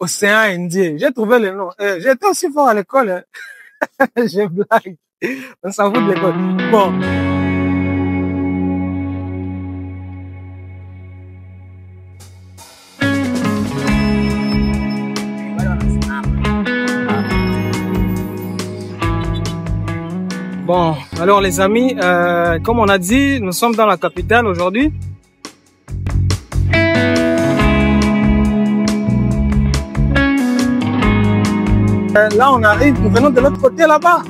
Océan Indien. J'ai trouvé le nom. J'étais aussi fort à l'école. Je blague. On s'en fout de l'école. Bon. Bon, alors les amis, comme on a dit, nous sommes dans la capitale aujourd'hui. Là, on arrive, nous venons de l'autre côté là-bas.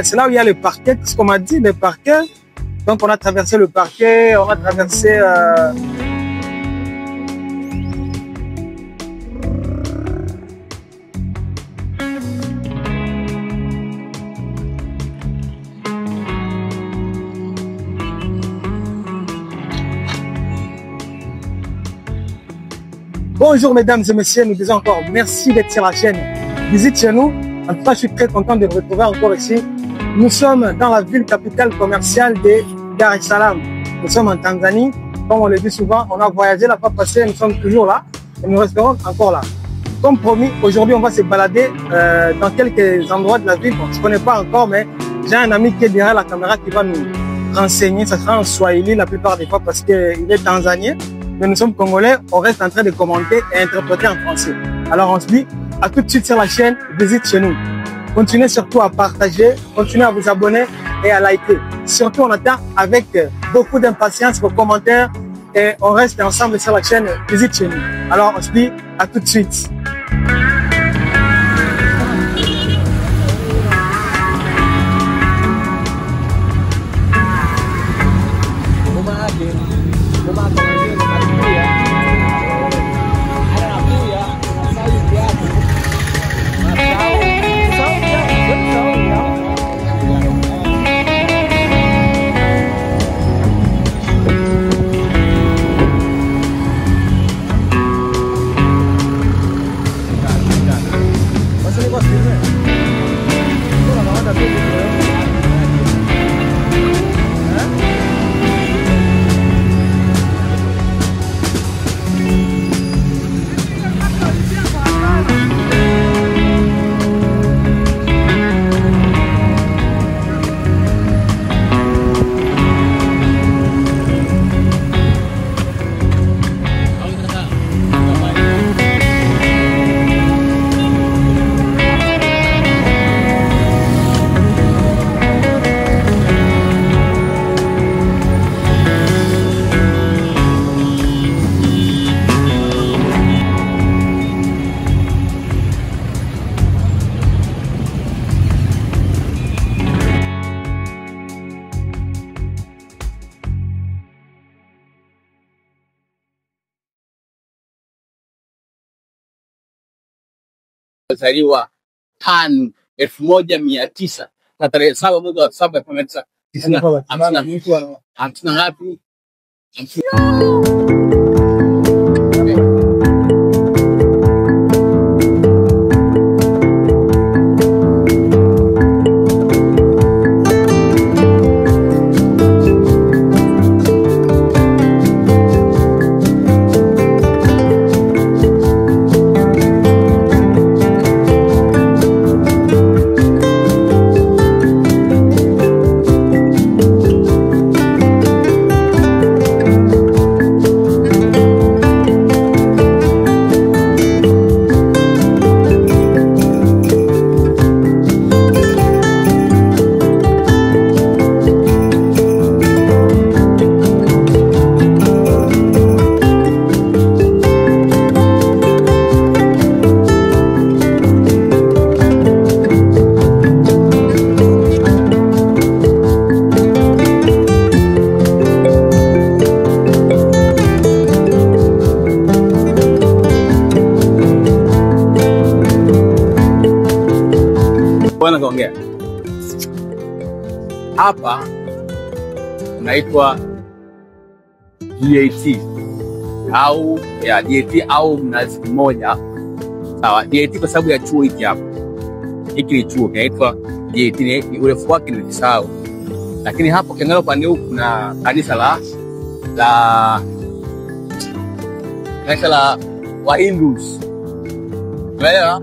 C'est là où il y a le parquet, ce qu'on m'a dit, le parquet. Donc, on a traversé le parquet, on a traversé... Bonjour mesdames et messieurs, nous disons encore merci d'être sur la chaîne. Visite chez nous. En tout cas, je suis très content de vous retrouver encore ici. Nous sommes dans la ville capitale commerciale de Dar es Salaam. Nous sommes en Tanzanie. Comme on le dit souvent, on a voyagé la fois passée, nous sommes toujours là et nous resterons encore là. Comme promis, aujourd'hui, on va se balader dans quelques endroits de la ville. Bon, je ne connais pas encore, mais j'ai un ami qui est derrière la caméra qui va nous renseigner. Ça sera en Swahili la plupart des fois parce qu'il est tanzanien. Mais nous sommes congolais, on reste en train de commenter et interpréter en français. Alors on se dit à tout de suite sur la chaîne, visite chez nous. Continuez surtout à partager, continuez à vous abonner et à liker. Surtout on attend avec beaucoup d'impatience vos commentaires et on reste ensemble sur la chaîne, visite chez nous. Alors on se dit à tout de suite. Zaliwa 1900 na tarehe 7 mwezi wa 7 hamsini ngapi? Kaongea hapa unaitwa DAT au ya DAT au Mnazi Mmoja. Sawa, DAT kwa sababu ya chuo hiki hapa. Hiki ni chuo kinaitwa DAT, ni urefu wake ni sawa. Lakini hapo kiangalia upande huu kuna kanisa la Wahindus. Umeelewa?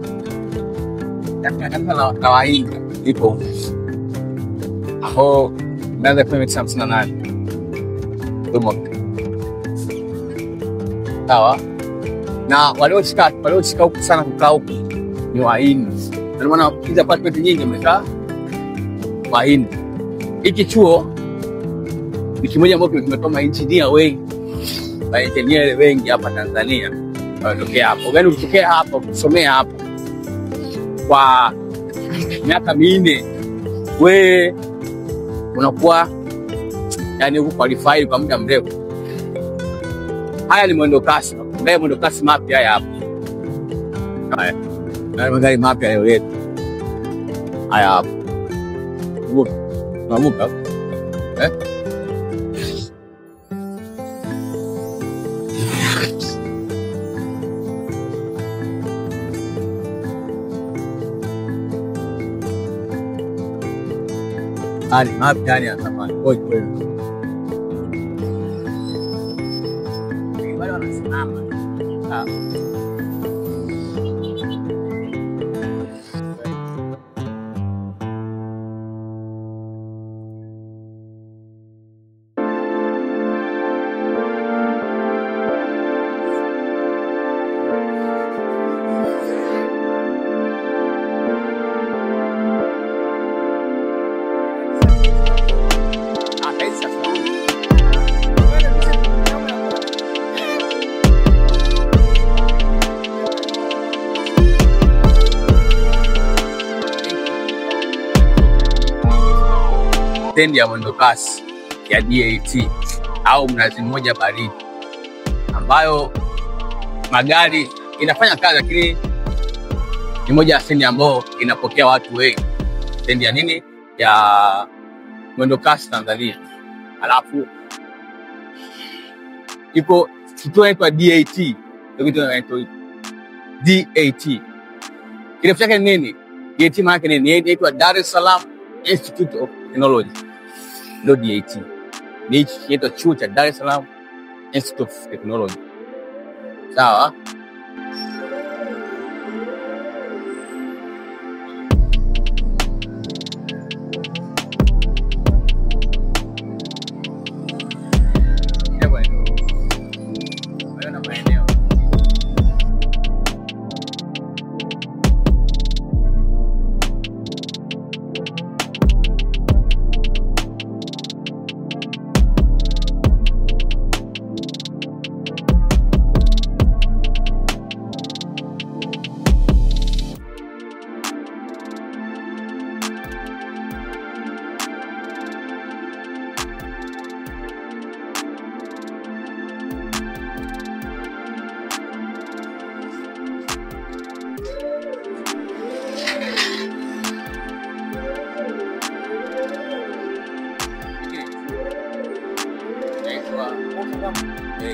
Na Wahindi ipo aho baada ya 1958 tumo sawa, na walioshika huku sana kukaa huku ni Wahindi. Ndio maana hizo apartment nyingi zimekaa Wahindi. Hiki chuo ni kimoja ambacho kimetoa maengineer wengi, maengineer wengi hapa Tanzania wanatokea hapo. Gani ukitokea hapa kusomea hapo kwa miaka 4 wewe unakuwa yani uko qualified kwa muda mrefu. Haya ni mwendokasi, ndio mwendokasi mapya haya hapo. Haya. Na magari mapya leo yetu. Haya hapo. Namuka. Ali mapya ni atamani. Oi kweli. Wale wanasimama. Stendi ya mwendokasi ya DAT au Mnazi Mmoja Baridi, ambayo magari inafanya kazi, lakini ni moja ya stendi ambayo inapokea watu wengi. Stendi ya nini? Ya mwendokasi Tanzania. Alafu iko kituo inaitwa DAT. Ndio kitu inaitwa DAT. Kirefu chake ni nini? DAT maana yake ni inaitwa Dar es Salaam Institute of Technology. Ndio DAT. Ni kitu chuo cha Dar es Salaam Institute of Technology. Sawa?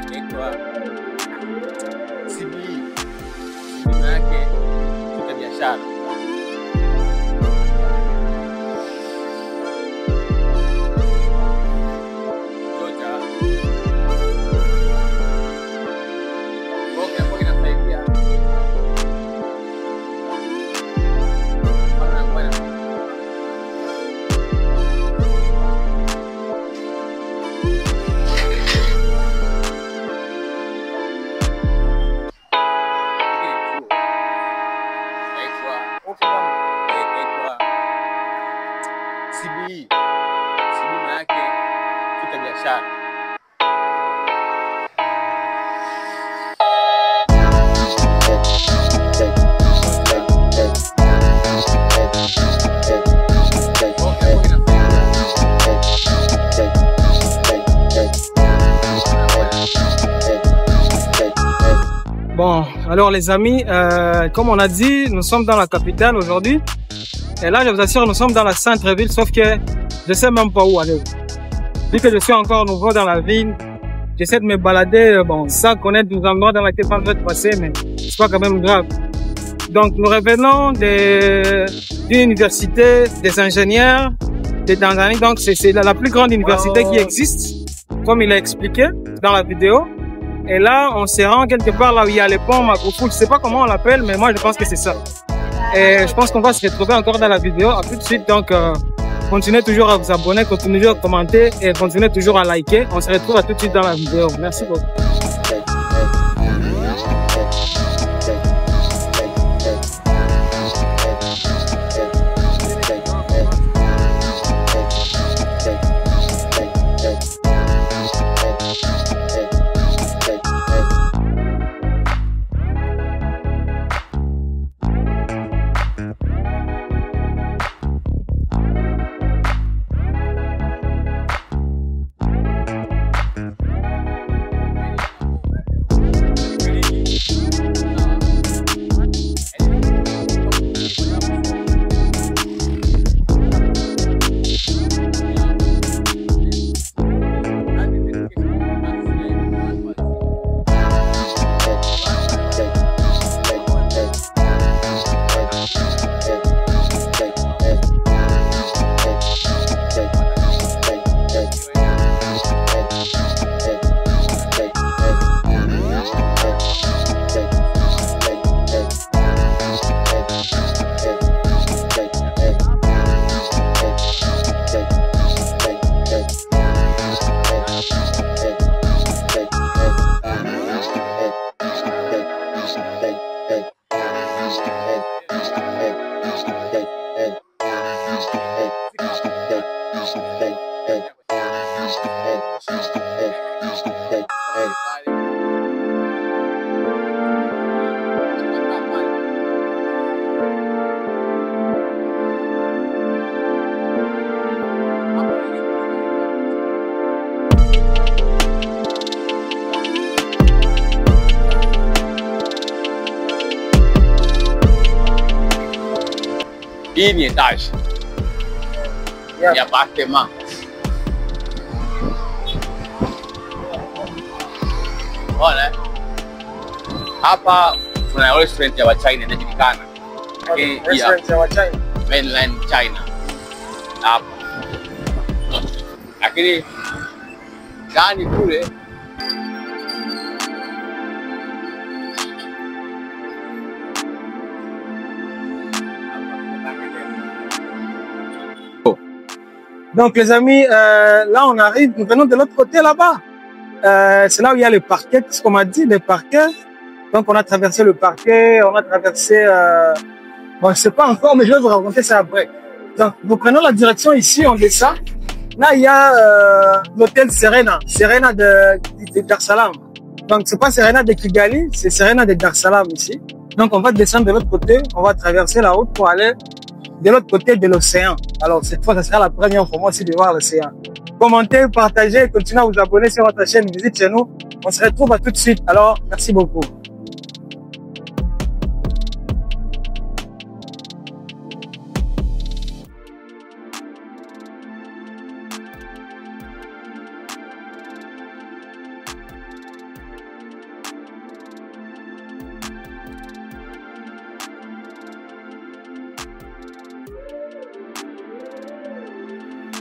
Inaitwa CBE. Jina yake kwa biashara. CBE. CBE yake kita biashara. Bon, alors les amis, comme on a dit, nous sommes dans la capitale aujourd'hui. Et là, je vous assure, nous sommes dans la centre-ville, sauf que je sais même pas où aller. Vu que je suis encore nouveau dans la ville, j'essaie de me balader, bon, sans connaître les endroits dans lesquels je vais passer, mais c'est pas quand même grave. Donc, nous revenons d'une université des ingénieurs de Tanzanie. Donc, c'est la plus grande université qui existe, comme il a expliqué dans la vidéo. Et là, on se rend quelque part là où il y a les ponts Magoufoul. Je sais pas comment on l'appelle, mais moi, je pense que c'est ça. Et je pense qu'on va se retrouver encore dans la vidéo. À tout de suite. Donc, continuez toujours à vous abonner, continuez toujours à commenter et continuez toujours à liker. On se retrouve à tout de suite dans la vidéo. Merci beaucoup. Hii ni etage ya apartment. Ona hapa kuna restaurant ya Wachina inajulikana. Restaurant ya Wachina. Mainland China. Hapa. Lakini ndani kule Donc les amis, là on arrive, nous venons de l'autre côté là-bas. C'est là où il y a le parquet, ce qu'on m'a dit, le parquet. Donc on a traversé le parquet, on a traversé... bon, je sais pas encore, mais je vais vous raconter ça après. Donc nous prenons la direction ici, on descend. Là il y a l'hôtel Serena, Serena de Dar es Salaam. Donc c'est pas Serena de Kigali, c'est Serena de Dar es Salaam ici. Donc on va descendre de l'autre côté, on va traverser la route pour aller de l'autre côté de l'océan. Alors cette fois, ça sera la première fois moi aussi de voir l'océan. Commentez, partagez, continuez à vous abonner sur notre chaîne, visitez chez nous. On se retrouve à tout de suite. Alors, merci beaucoup.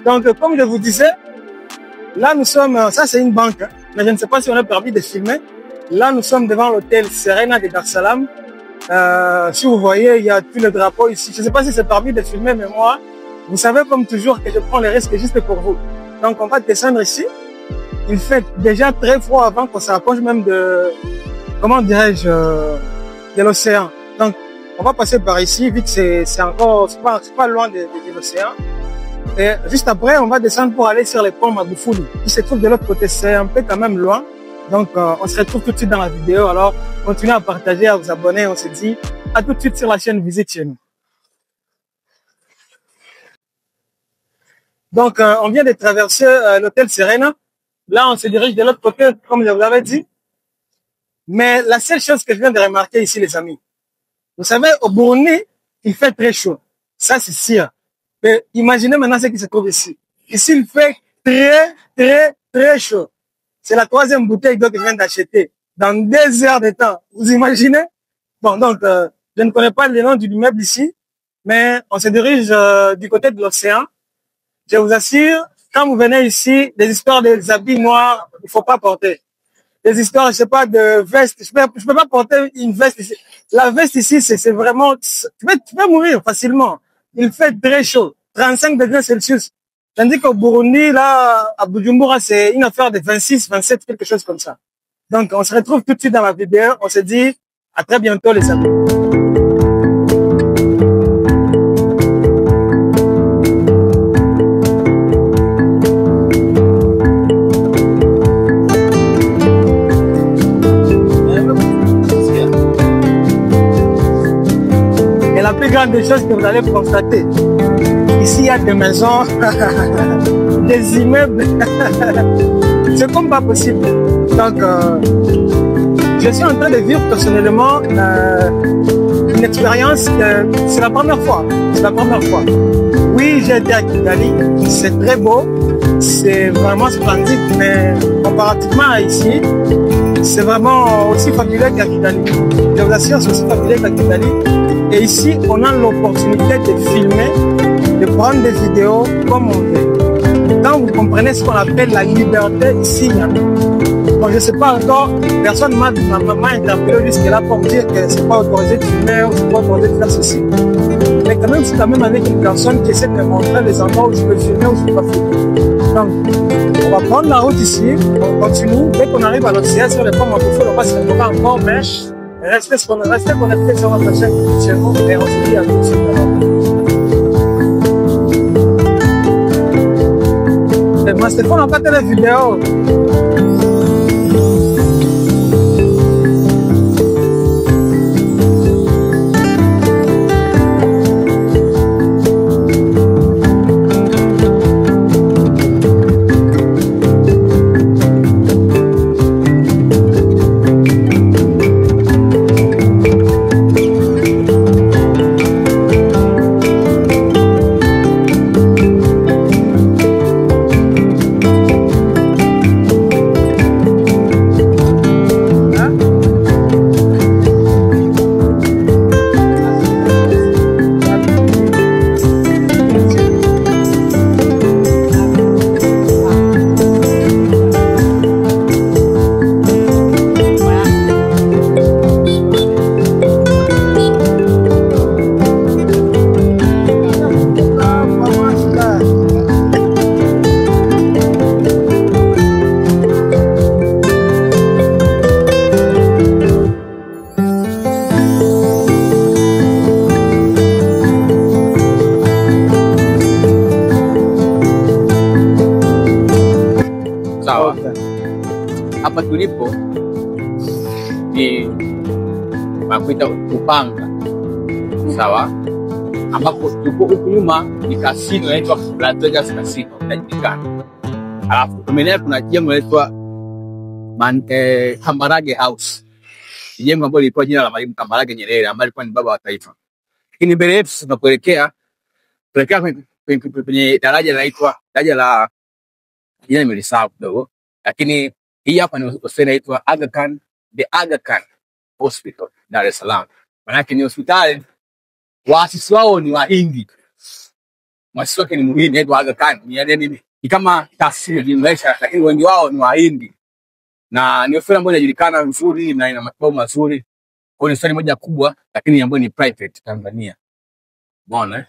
Donc, comme je vous disais, là nous sommes, ça c'est une banque, hein, mais je ne sais pas si on a permis de filmer. Là nous sommes devant l'hôtel Serena de Dar es Salaam. Si vous voyez, il y a tous les drapeaux ici. Je ne sais pas si c'est permis de filmer, mais moi, vous savez comme toujours que je prends les risques juste pour vous. Donc on va descendre ici. Il fait déjà très froid avant qu'on s'approche même de, comment dirais-je, de l'océan. Donc on va passer par ici, vu que c'est encore, c'est pas loin de l'océan. Et juste après, on va descendre pour aller sur les ponts Magoufoul, qui se trouve de l'autre côté. C'est un peu quand même loin. Donc, on se retrouve tout de suite dans la vidéo. Alors, continuez à partager, à vous abonner. On se dit à tout de suite sur la chaîne Visite chez nous. Donc, on vient de traverser l'hôtel Serena. Là, on se dirige de l'autre côté, comme je vous l'avais dit. Mais la seule chose que je viens de remarquer ici, les amis, vous savez, au Burundi, il fait très chaud. Ça, c'est sûr. Mais imaginez maintenant ce qui se trouve ici. Ici, il fait très chaud. C'est la 3e bouteille d'eau que je viens d'acheter dans 2 heures de temps. Vous imaginez? Bon, donc, je ne connais pas le nom du immeuble ici, mais on se dirige du côté de l'océan. Je vous assure, quand vous venez ici, des histoires des habits noirs, il faut pas porter. des histoires, je sais pas, de veste. Je peux pas porter une veste ici. La veste ici, c'est vraiment, tu peux mourir facilement. Il fait très chaud. 35 degrés Celsius. Tandis qu'au Burundi, là, à Bujumbura, c'est une affaire de 26, 27, quelque chose comme ça. Donc, on se retrouve tout de suite dans la vidéo. On se dit à très bientôt, les amis. Et la plus grande des choses que vous allez constater, ici, il y a des maisons, des immeubles. C'est comme pas possible. Donc, je suis en train de vivre personnellement une expérience, c'est la première fois. C'est la première fois. Oui, j'ai été à Kigali, c'est très beau, c'est vraiment splendide, mais comparativement à ici, c'est vraiment aussi fabuleux qu'à Kigali. Je vous assure, c'est aussi fabuleux qu'à Kigali. Et ici, on a l'opportunité de filmer, de prendre des vidéos comme on veut. Quand vous comprenez ce qu'on appelle la liberté, ici, il y en a. Bon, je ne sais pas encore, personne m'a interpellé jusque-là pour me dire que c'est pas autorisé de filmer ou c'est pas autorisé de faire ceci. Mais quand même, c'est quand même avec une personne qui essaie de me montrer les endroits où je peux filmer ou je ne peux pas filmer. Donc, on va prendre la route ici, on continue. Dès qu'on arrive à l'océan, sur les pommes, on va se retrouver encore, mais restez connectés sur notre chaîne et on se dit à tout de suite. Moi, c'est qu'on n'a pas télé vidéo. Sawa. Hapa tulipo ni makuita Upanga, sawa, ambapo tuko huku nyuma ni kasino inaitwa Las Vegas Casino inajulikana. Alafu tumenea kuna jengo linaloitwa Kambarage House, jengo ambalo lilikuwa jina la Mwalimu Kambarage Nyerere ambaye alikuwa ni baba wa taifa. Lakini mbele yetu tunapoelekea kwenye daraja linaloitwa daraja la jina nimelisahau kidogo, lakini hii hapa ni hospitali inaitwa Aga Khan, the Aga Khan Hospital, Dar es Salaam. Maana ni hospitali waasisi wao ni Wahindi. Mwasisi wake ni Mhindi, inaitwa Aga Khan. Ni kama taasisi ya maisha, lakini wengi wao ni Wahindi. Na ni hospitali ambayo inajulikana vizuri na ina matibabu mazuri. Kwa hiyo ni hospitali moja kubwa, lakini ambayo ni private Tanzania. Umeona?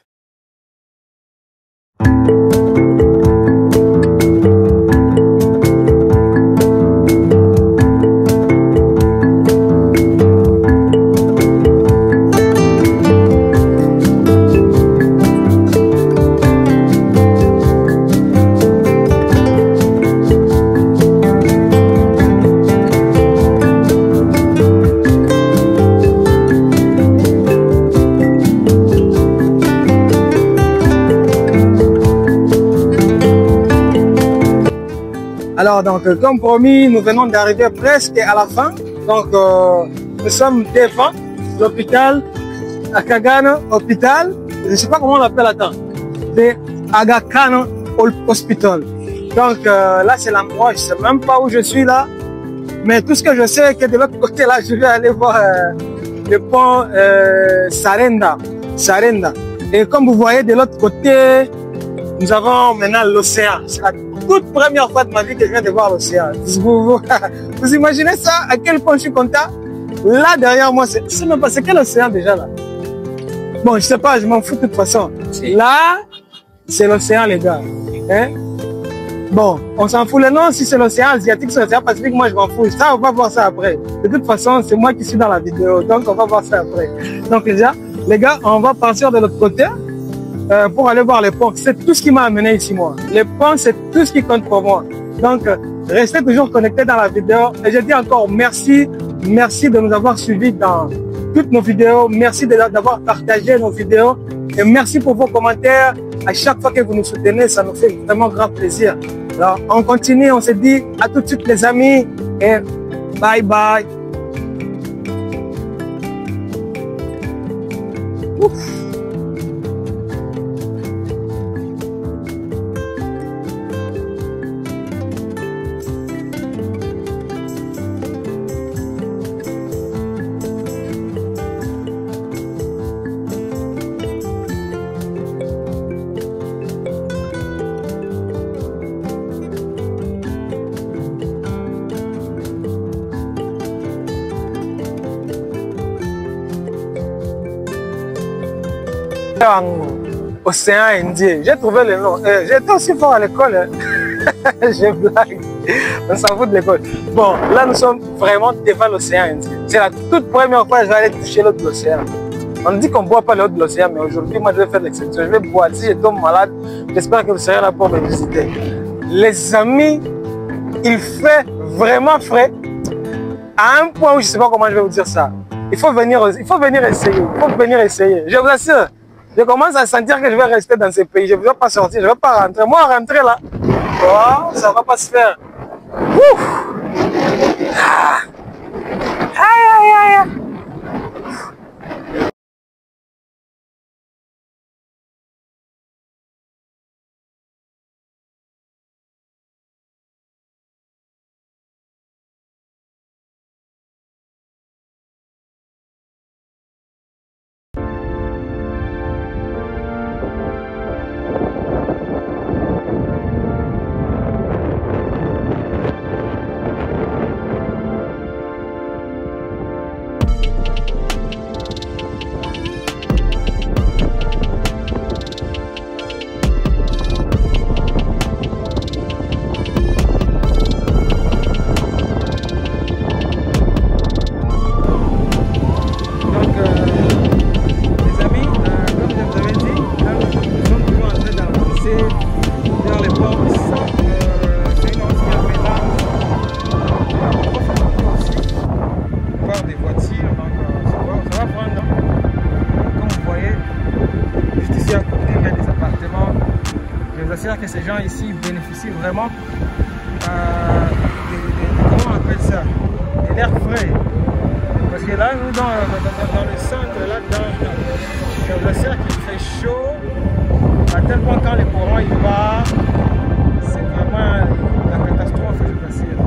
Alors, donc, comme promis, nous venons d'arriver presque à la fin. Donc, nous sommes devant l'hôpital Aga Khan Hospital. Je ne sais pas comment on l'appelle, attends. C'est Aga Khan Hospital. Donc, là, c'est l'endroit, je ne sais même pas où je suis là. Mais tout ce que je sais, c'est que de l'autre côté, là, je vais aller voir le pont Sarenda. Et comme vous voyez, de l'autre côté, nous avons maintenant l'océan. C'est la toute première fois de ma vie que je viens de voir l'océan. Vous imaginez ça, à quel point je suis content? Là, derrière moi, c'est même pas, c'est quel océan déjà là? Bon, je sais pas, je m'en fous de toute façon. Là, c'est l'océan, les gars. Hein? Bon, on s'en fout le nom, si c'est l'océan Asiatique, c'est l'océan Pacifique, moi je m'en fous. Ça, on va voir ça après. De toute façon, c'est moi qui suis dans la vidéo, donc on va voir ça après. Donc déjà, les gars, on va partir de l'autre côté pour aller voir les ponts. C'est tout ce qui m'a amené ici, moi. Les ponts, c'est tout ce qui compte pour moi. Donc, restez toujours connectés dans la vidéo. Et je dis encore merci. Merci de nous avoir suivis dans toutes nos vidéos. Merci d'avoir partagé nos vidéos. Et merci pour vos commentaires. À chaque fois que vous nous soutenez, ça nous fait vraiment grand plaisir. Alors, on continue, on se dit à tout de suite les amis. Et bye bye. Ouf. Océan Indien. J'ai trouvé le nom. J'étais aussi fort à l'école. Hein. Je blague. On s'en fout de l'école. Bon, là, nous sommes vraiment devant l'océan Indien. C'est la toute première fois que je vais aller toucher l'eau de l'océan. On dit qu'on ne boit pas l'eau de l'océan, mais aujourd'hui, moi, je vais faire l'exception. Je vais boire. Si je tombe malade, j'espère que vous serez là pour me visiter. Les amis, il fait vraiment frais. À un point où je ne sais pas comment je vais vous dire ça. Il faut venir essayer. Il faut venir essayer. Je vous assure. Je commence à sentir que je vais rester dans ce pays. Je ne vais pas sortir, je ne vais pas rentrer. Moi, rentrer là, oh, ça ne va pas se faire. Ouf. Ah. Aïe, aïe, aïe. Que ces gens ici bénéficient vraiment comment on appelle ça, de l'air frais, parce que là nous dans le centre là-dedans, je vous assure qu'il fait chaud à tel point quand les courants y va, c'est vraiment la catastrophe, je vous assure.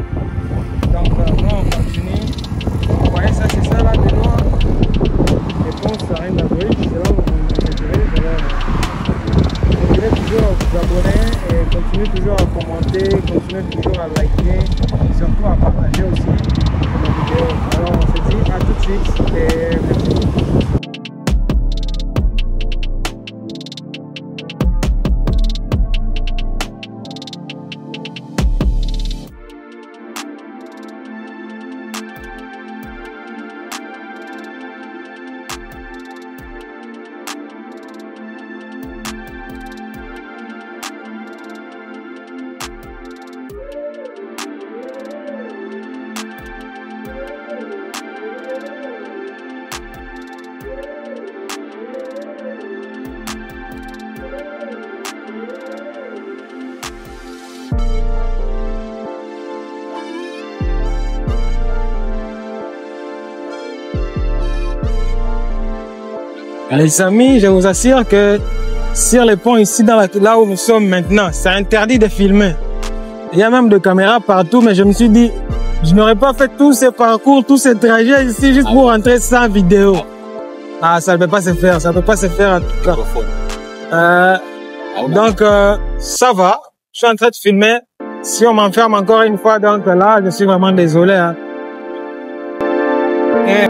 Donc nous on continue. Vous voyez ça, c'est ça là de loin, les ponts Sarenda Bridge, c'est là où vous continuez toujours à vous abonner et continuez toujours à commenter, continuez toujours à liker et surtout à partager aussi nos vidéos. Alors on se dit à tout de suite et merci beaucoup. Les amis, je vous assure que sur les ponts ici, là où nous sommes maintenant, c'est interdit de filmer. Il y a même des caméras partout, mais je me suis dit, je n'aurais pas fait tous ces parcours, tous ces trajets ici juste pour rentrer sans vidéo. Ah, ça ne peut pas se faire, ça ne peut pas se faire en tout cas. Donc, ça va. Je suis en train de filmer. Si on m'enferme encore une fois, donc là, je suis vraiment désolé. Hein. Et...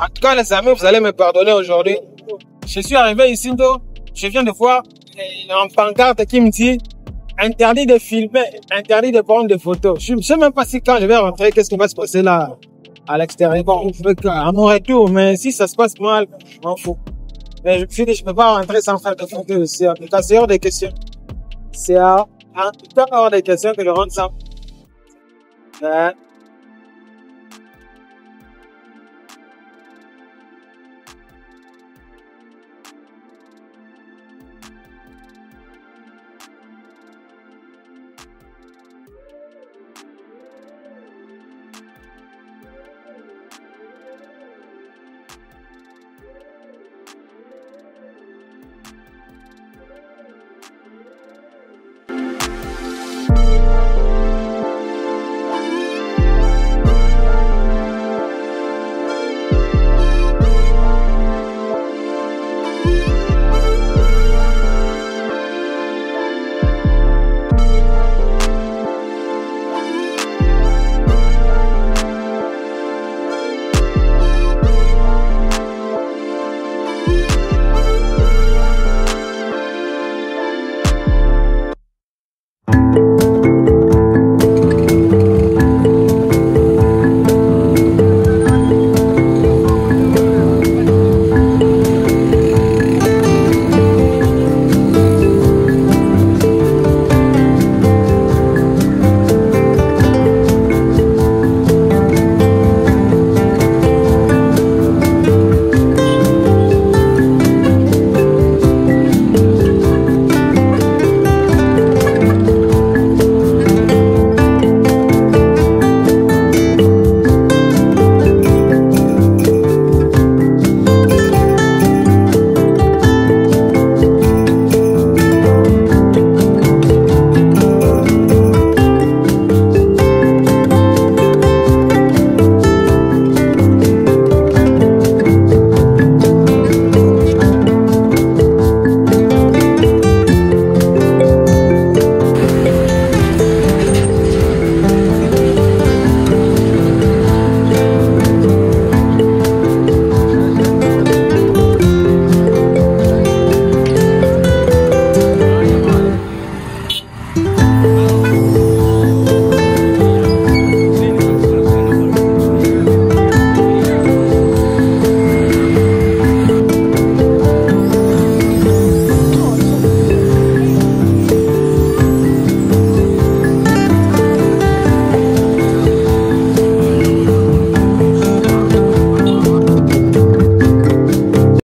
En tout cas, les amis, vous allez me pardonner aujourd'hui. Je suis arrivé ici, je viens de voir un pancarte qui me dit interdit de filmer, interdit de prendre des photos. Je ne sais même pas si quand je vais rentrer, qu'est-ce qui va se passer là à l'extérieur. Bon, à mon retour, mais si ça se passe mal, je m'en fous. Mais je me suis dit, je ne peux pas rentrer sans faire de photos aussi. En tout cas, c'est hors des questions. C'est en tout cas hors des questions que je rentre sans.